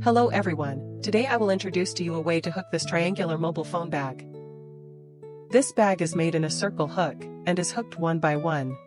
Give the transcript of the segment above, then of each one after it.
Hello everyone, today I will introduce to you a way to hook this triangular mobile phone bag. This bag is made in a circle hook, and is hooked one by one.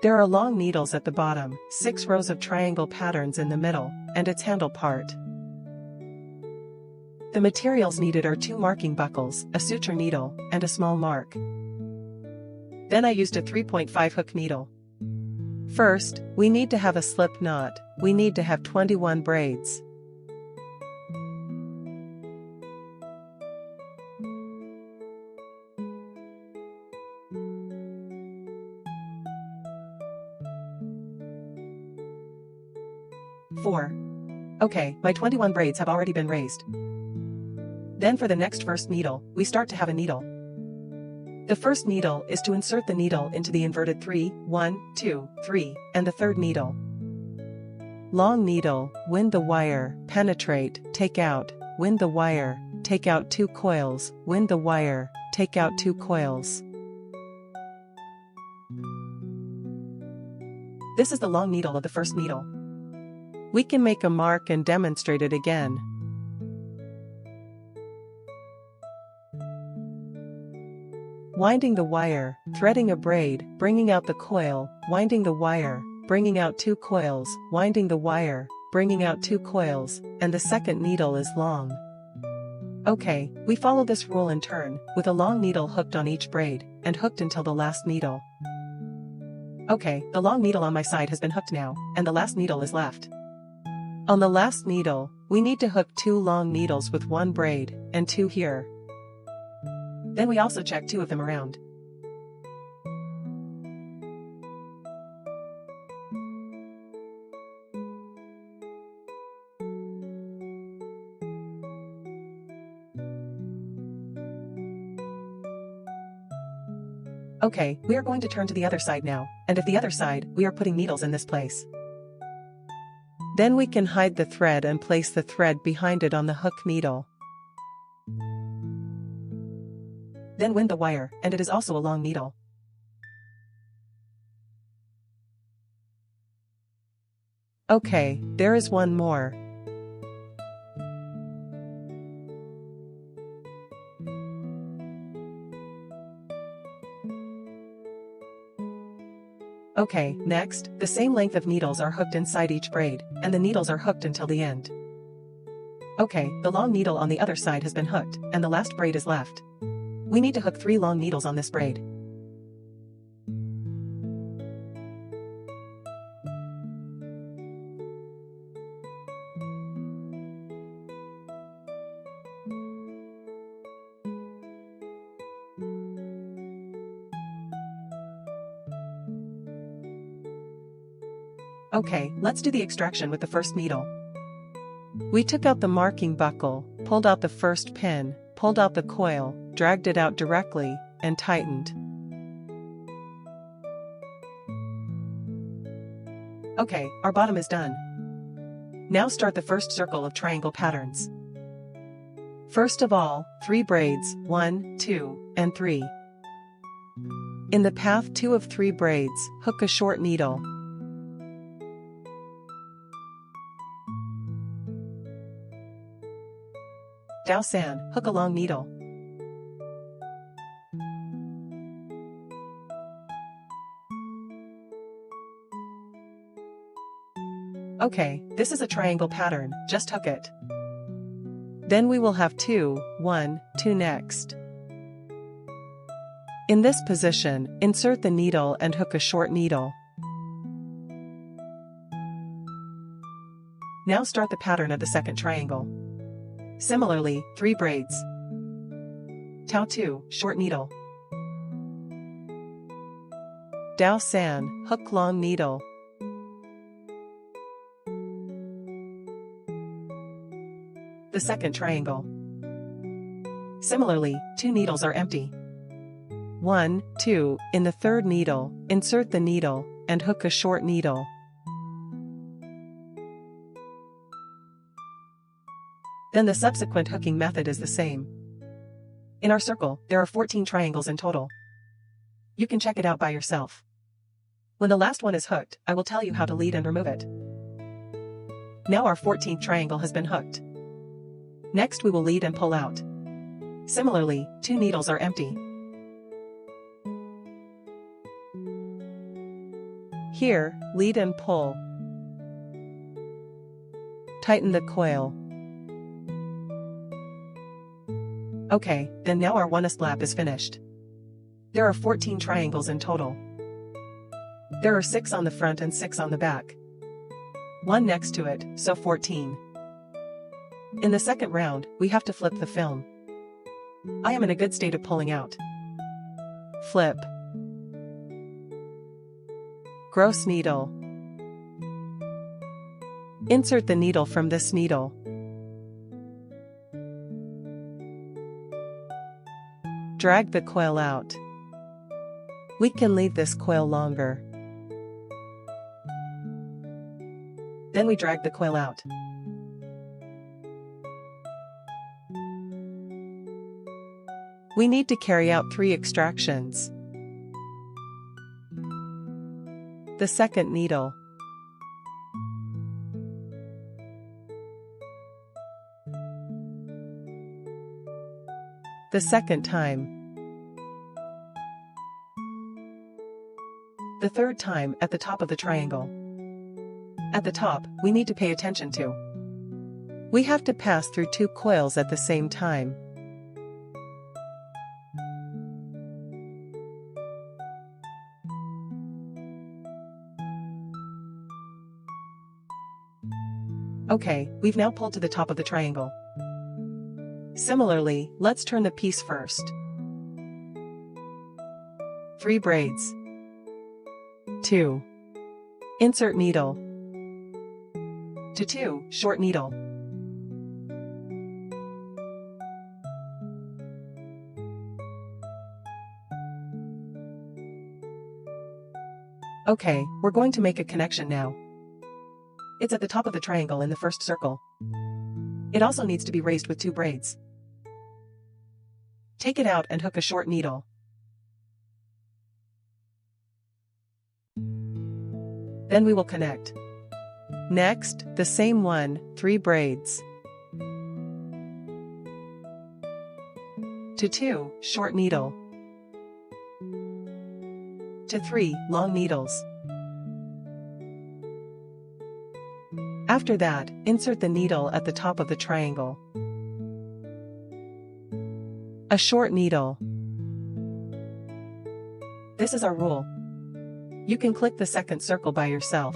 There are long needles at the bottom, 6 rows of triangle patterns in the middle, and its handle part. The materials needed are 2 marking buckles, a suture needle, and a small mark. Then I used a 3.5 hook needle. First, we need to have a slip knot. We need to have 21 braids. Okay, my 21 braids have already been raised. Then for the next first needle, we start to have a needle. The first needle is to insert the needle into the inverted 3, 1, 2, 3, and the third needle. Long needle, wind the wire, penetrate, take out, wind the wire, take out 2 coils, wind the wire, take out 2 coils. This is the long needle of the first needle. We can make a mark and demonstrate it again. Winding the wire, threading a braid, bringing out the coil, winding the wire, bringing out 2 coils, winding the wire, bringing out 2 coils, and the second needle is long. Okay, we follow this rule in turn, with a long needle hooked on each braid, and hooked until the last needle. Okay, the long needle on my side has been hooked now, and the last needle is left. On the last needle, we need to hook 2 long needles with 1 braid, and 2 here. Then we also check 2 of them around. Okay, we are going to turn to the other side now, and at the other side, we are putting needles in this place. Then we can hide the thread and place the thread behind it on the hook needle. Then wind the wire, and it is also a long needle. Okay, there is one more. Okay, next, the same length of needles are hooked inside each braid, and the needles are hooked until the end. Okay, the long needle on the other side has been hooked, and the last braid is left. We need to hook 3 long needles on this braid. Okay, let's do the extraction with the first needle. We took out the marking buckle, pulled out the first pin, pulled out the coil, dragged it out directly, and tightened. Okay, our bottom is done. Now start the first circle of triangle patterns. First of all, 3 braids, 1, 2, and 3. In the path 2 of 3 braids, hook a short needle. San, hook a long needle. Okay, this is a triangle pattern, just hook it. Then we will have 2, 1, 2 next. In this position, insert the needle and hook a short needle. Now start the pattern of the second triangle. Similarly, 3 braids. Tau 2, short needle. San, hook long needle. The second triangle. Similarly, 2 needles are empty. 1, 2, in the third needle, insert the needle, and hook a short needle. Then the subsequent hooking method is the same. In our circle, there are 14 triangles in total. You can check it out by yourself. When the last one is hooked, I will tell you how to lead and remove it. Now our 14th triangle has been hooked. Next we will lead and pull out. Similarly, 2 needles are empty. Here, lead and pull. Tighten the coil. Okay, then now our 1st lap is finished. There are 14 triangles in total. There are 6 on the front and 6 on the back. 1 next to it, so 14. In the second round, we have to flip the film. I am in a good state of pulling out. Flip. Gross needle. Insert the needle from this needle. Drag the coil out. We can leave this coil longer. Then we drag the coil out. We need to carry out 3 extractions. The second needle. The second time. The third time at the top of the triangle. At the top, we need to pay attention to. We have to pass through 2 coils at the same time. Okay, we've now pulled to the top of the triangle. Similarly, let's turn the piece first. 3 braids. 2. Insert needle. To 2, short needle. Okay, we're going to make a connection now. It's at the top of the triangle in the first circle. It also needs to be raised with 2 braids. Take it out and hook a short needle. Then we will connect. Next, the same one, 3 braids. To 2, short needle. To 3, long needles. After that, insert the needle at the top of the triangle. A short needle. This is our rule. You can click the second circle by yourself.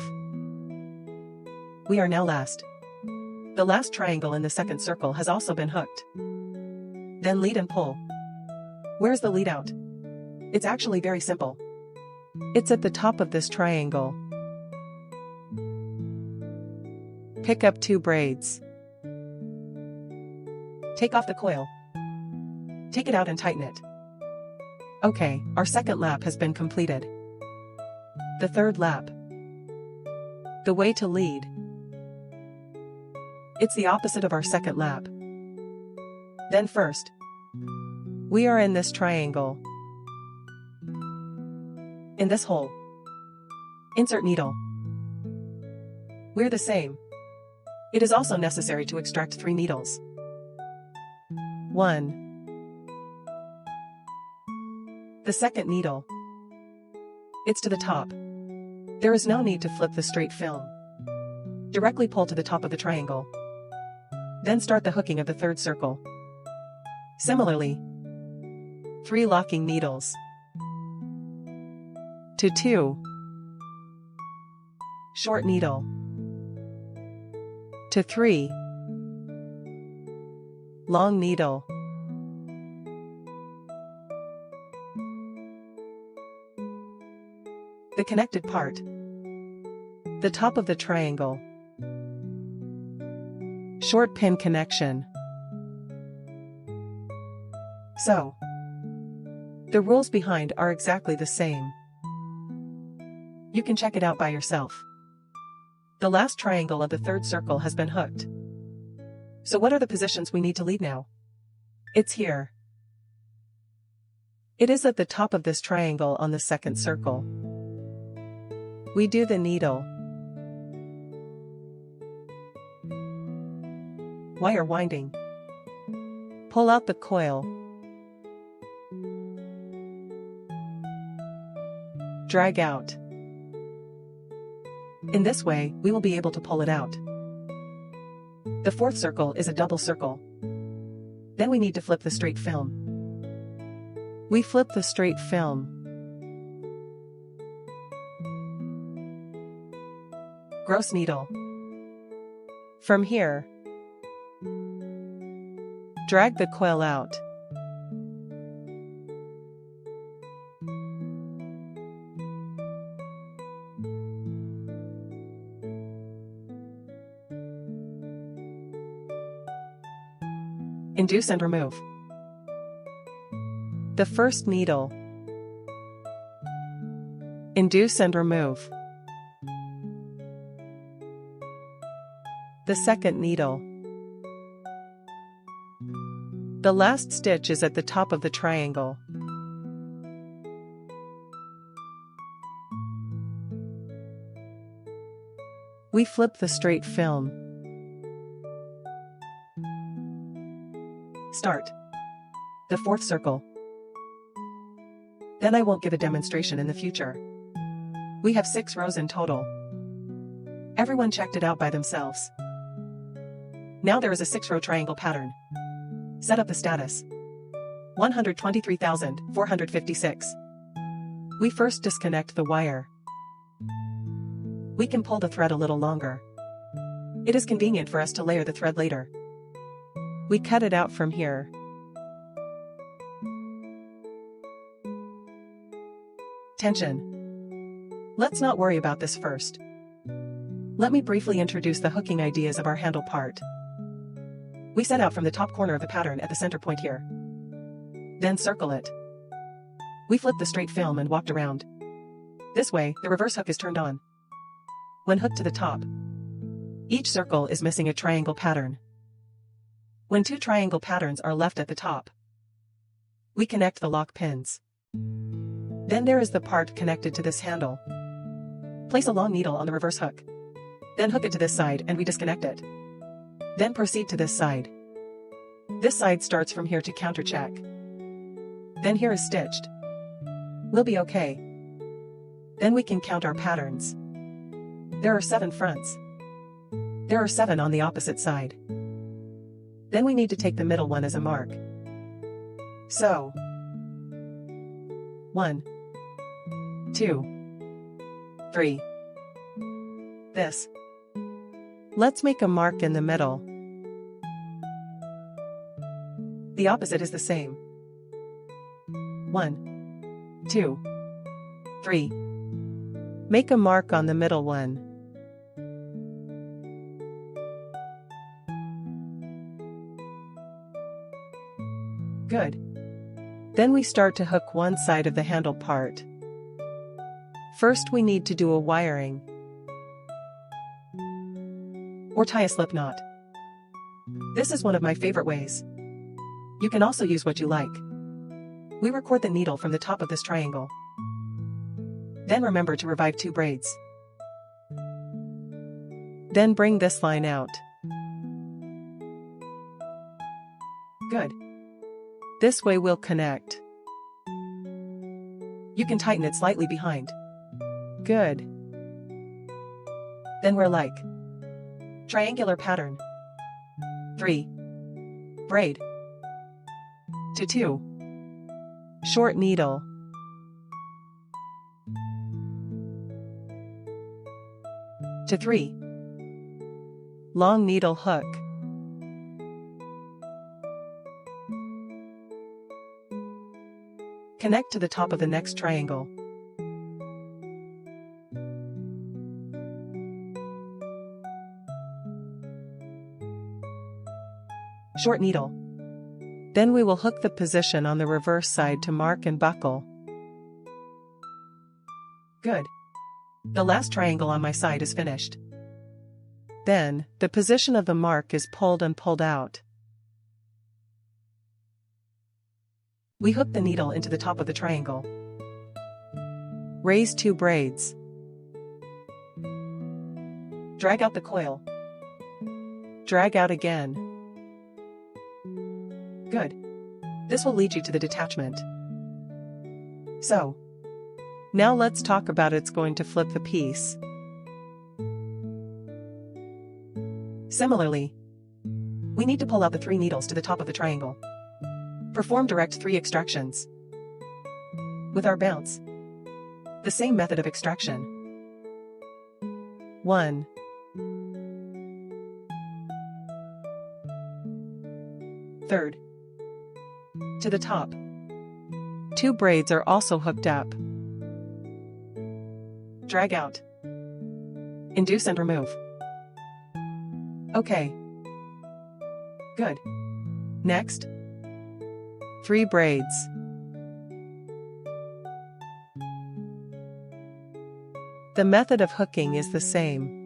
We are now last. The last triangle in the second circle has also been hooked. Then lead and pull. Where's the lead out? It's actually very simple. It's at the top of this triangle. Pick up 2 braids. Take off the coil. Take it out and tighten it. Okay, our second lap has been completed. The third lap. The way to lead. It's the opposite of our second lap. Then first, we are in this triangle. In this hole. Insert needle. We're the same. It is also necessary to extract 3 needles. 1. The second needle. It's to the top. There is no need to flip the straight film. Directly pull to the top of the triangle. Then start the hooking of the third circle. Similarly, 3 locking needles. To 2. Short needle. To 3. Long needle. The connected part. The top of the triangle. Short pin connection. So, the rules behind are exactly the same. You can check it out by yourself. The last triangle of the third circle has been hooked. So what are the positions we need to lead now? It's here. It is at the top of this triangle on the second circle. We do the needle. Wire winding. Pull out the coil. Drag out. In this way, we will be able to pull it out. The fourth circle is a double circle. Then we need to flip the straight film. We flip the straight film. Gross needle. From here, drag the coil out. Induce and remove. The first needle. Induce and remove. The second needle. The last stitch is at the top of the triangle. We flip the straight film. Start the fourth circle. Then I won't give a demonstration in the future. We have 6 rows in total. Everyone checked it out by themselves. Now there is a 6-row triangle pattern. Set up the status. 123,456. We first disconnect the wire. We can pull the thread a little longer. It is convenient for us to layer the thread later. We cut it out from here. Tension. Let's not worry about this first. Let me briefly introduce the hooking ideas of our handle part. We set out from the top corner of the pattern at the center point here. Then circle it. We flipped the straight film and walked around. This way, the reverse hook is turned on. When hooked to the top, each circle is missing a triangle pattern. When 2 triangle patterns are left at the top, we connect the lock pins. Then there is the part connected to this handle. Place a long needle on the reverse hook. Then hook it to this side and we disconnect it. Then proceed to this side. This side starts from here to countercheck. Then here is stitched. We'll be okay. Then we can count our patterns. There are 7 fronts. There are 7 on the opposite side. Then we need to take the middle one as a mark. So, 1, 2, 3. This. Let's make a mark in the middle. The opposite is the same. 1, 2, 3. Make a mark on the middle one. Good. Then we start to hook one side of the handle part. First we need to do a wiring. Or tie a slip knot. This is one of my favorite ways. You can also use what you like. We record the needle from the top of this triangle. Then remember to revive 2 braids. Then bring this line out. Good. This way we'll connect. You can tighten it slightly behind. Good. Then we're like triangular pattern. 3. Braid. To 2. Short needle. To 3. Long needle hook. Connect to the top of the next triangle. Short needle. Then we will hook the position on the reverse side to mark and buckle. Good. The last triangle on my side is finished. Then, the position of the mark is pulled and pulled out. We hook the needle into the top of the triangle. Raise 2 braids. Drag out the coil. Drag out again. Good. This will lead you to the detachment. So, now let's talk about it's going to flip the piece. Similarly, we need to pull out the 3 needles to the top of the triangle. Perform direct 3 extractions. With our bounce, the same method of extraction. 1. Third. To the top. 2 braids are also hooked up. Drag out. Induce and remove. Okay. Good. Next. 3 braids. The method of hooking is the same.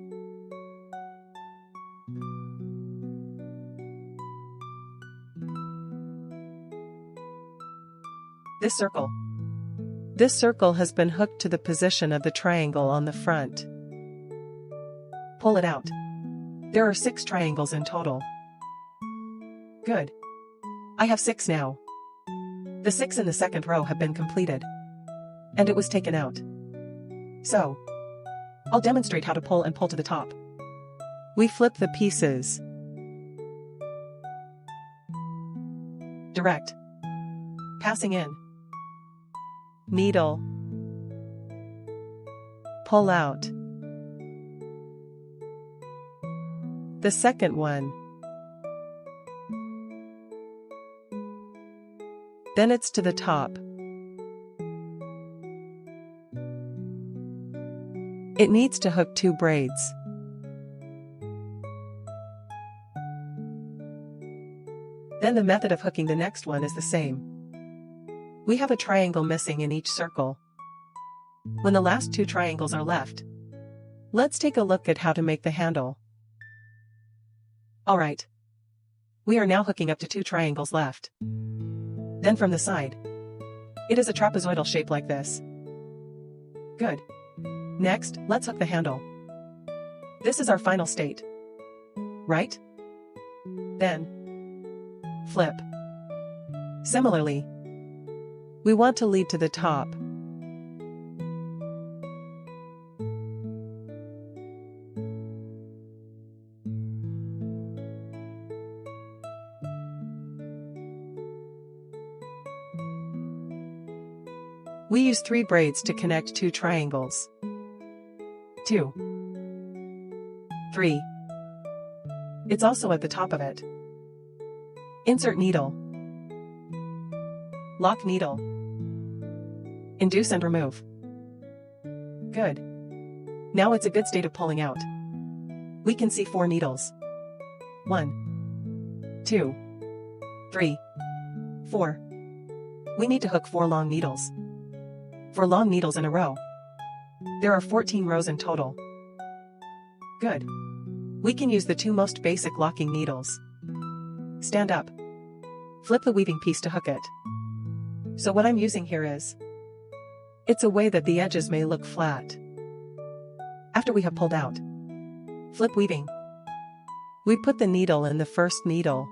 This circle has been hooked to the position of the triangle on the front. Pull it out. There are 6 triangles in total. Good. I have 6 now. The 6 in the second row have been completed. And it was taken out. So, I'll demonstrate how to pull and pull to the top. We flip the pieces. Direct. Passing in. Needle. Pull out. The second one. Then it's to the top. It needs to hook 2 braids. Then the method of hooking the next one is the same. We have a triangle missing in each circle. When the last 2 triangles are left, let's take a look at how to make the handle. Alright. We are now hooking up to 2 triangles left. Then from the side, it is a trapezoidal shape like this. Good. Next, let's hook the handle. This is our final state. Right? Then, flip. Similarly, we want to lead to the top. We use 3 braids to connect 2 triangles. 2. 3. It's also at the top of it. Insert needle. Lock needle. Induce and remove. Good. Now it's a good state of pulling out. We can see 4 needles. 1, 2, 3, 4. We need to hook 4 long needles. 4 long needles in a row. There are 14 rows in total. Good. We can use the 2 most basic locking needles. Stand up. Flip the weaving piece to hook it. So what I'm using here is, it's a way that the edges may look flat. After we have pulled out, flip weaving. We put the needle in the first needle.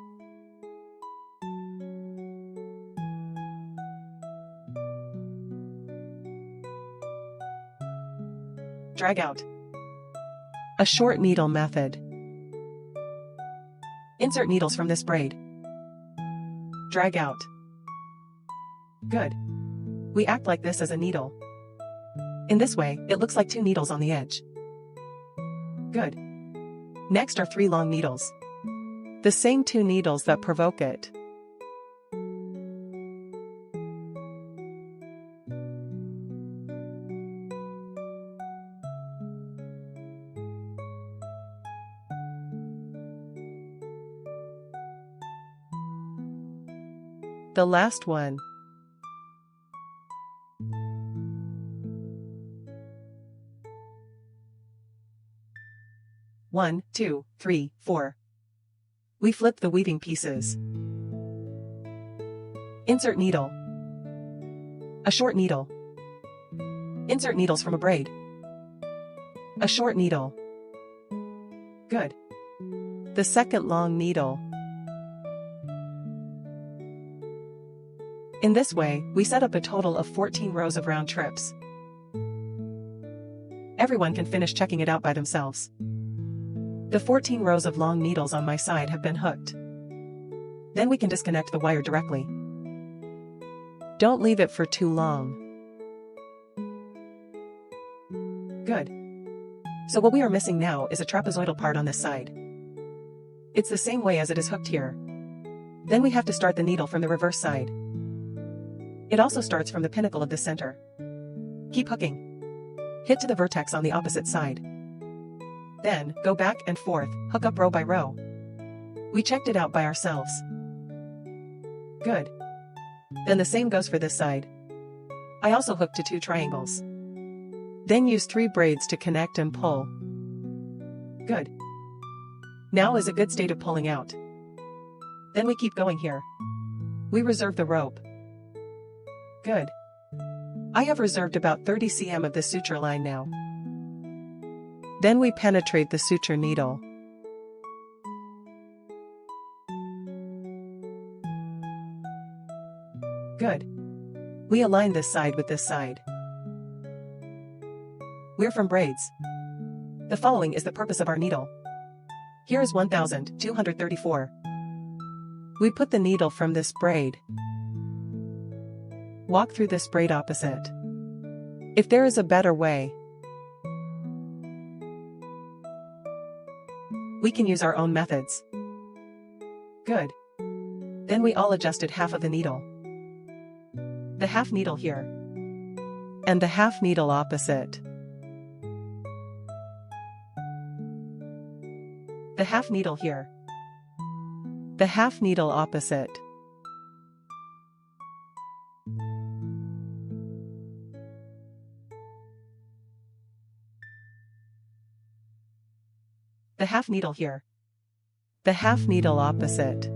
Drag out. A short needle method. Insert needles from this braid. Drag out. Good. We act like this as a needle. In this way, it looks like 2 needles on the edge. Good. Next are 3 long needles. The same 2 needles that provoke it. The last one. One, 2, 3, 4. We flip the weaving pieces. Insert needle. A short needle. Insert needles from a braid. A short needle. Good. The second long needle. In this way, we set up a total of 14 rows of round trips. Everyone can finish checking it out by themselves. The 14 rows of long needles on my side have been hooked. Then we can disconnect the wire directly. Don't leave it for too long. Good. So what we are missing now is a trapezoidal part on this side. It's the same way as it is hooked here. Then we have to start the needle from the reverse side. It also starts from the pinnacle of the center. Keep hooking. Hit to the vertex on the opposite side. Then, go back and forth, hook up row by row. We checked it out by ourselves. Good. Then the same goes for this side. I also hooked to 2 triangles. Then use 3 braids to connect and pull. Good. Now is a good state of pulling out. Then we keep going here. We reserve the rope. Good. I have reserved about 30 cm of the suture line now. Then we penetrate the suture needle. Good. We align this side with this side. We're from braids. The following is the purpose of our needle. Here is 1234. We put the needle from this braid. Walk through this braid opposite. If there is a better way, we can use our own methods. Good. Then we all adjusted half of the needle. The half needle here. And the half needle opposite. The half needle here. The half needle opposite. The half needle here. The half needle opposite.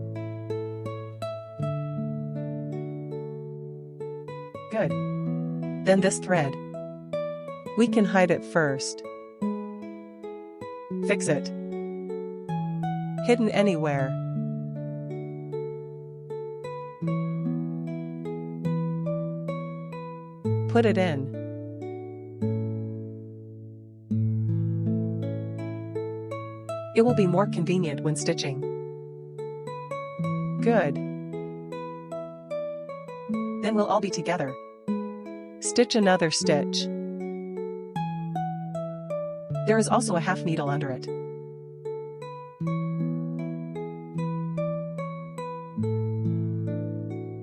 Good. Then this thread. We can hide it first. Fix it. Hidden anywhere. Put it in. It will be more convenient when stitching. Good. Then we'll all be together. Stitch another stitch. There is also a half needle under it.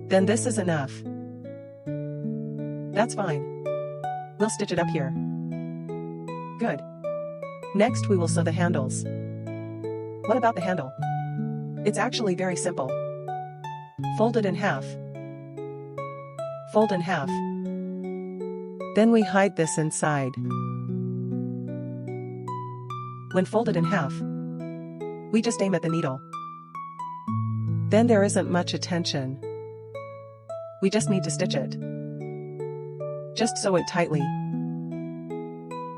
Then this is enough. That's fine. We'll stitch it up here. Good. Next we will sew the handles. What about the handle? It's actually very simple. Fold it in half. Fold in half. Then we hide this inside. When folded in half, we just aim at the needle. Then there isn't much attention. We just need to stitch it. Just sew it tightly.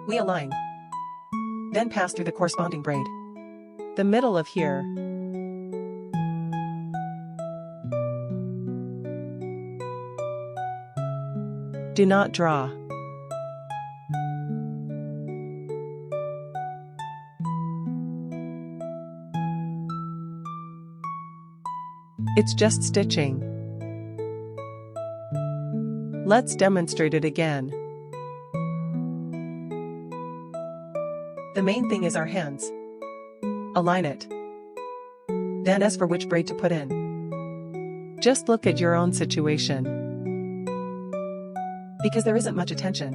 We align. Then pass through the corresponding braid. The middle of here. Do not draw. It's just stitching. Let's demonstrate it again. The main thing is our hands. Align it. Then as for which braid to put in, just look at your own situation. Because there isn't much attention,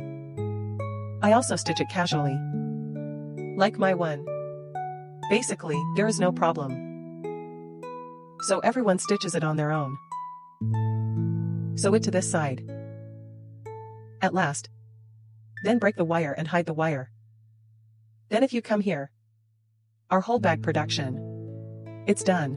I also stitch it casually. Like my one. Basically, there is no problem. So everyone stitches it on their own. Sew it to this side. At last. Then break the wire and hide the wire. Then if you come here, our whole bag production. It's done.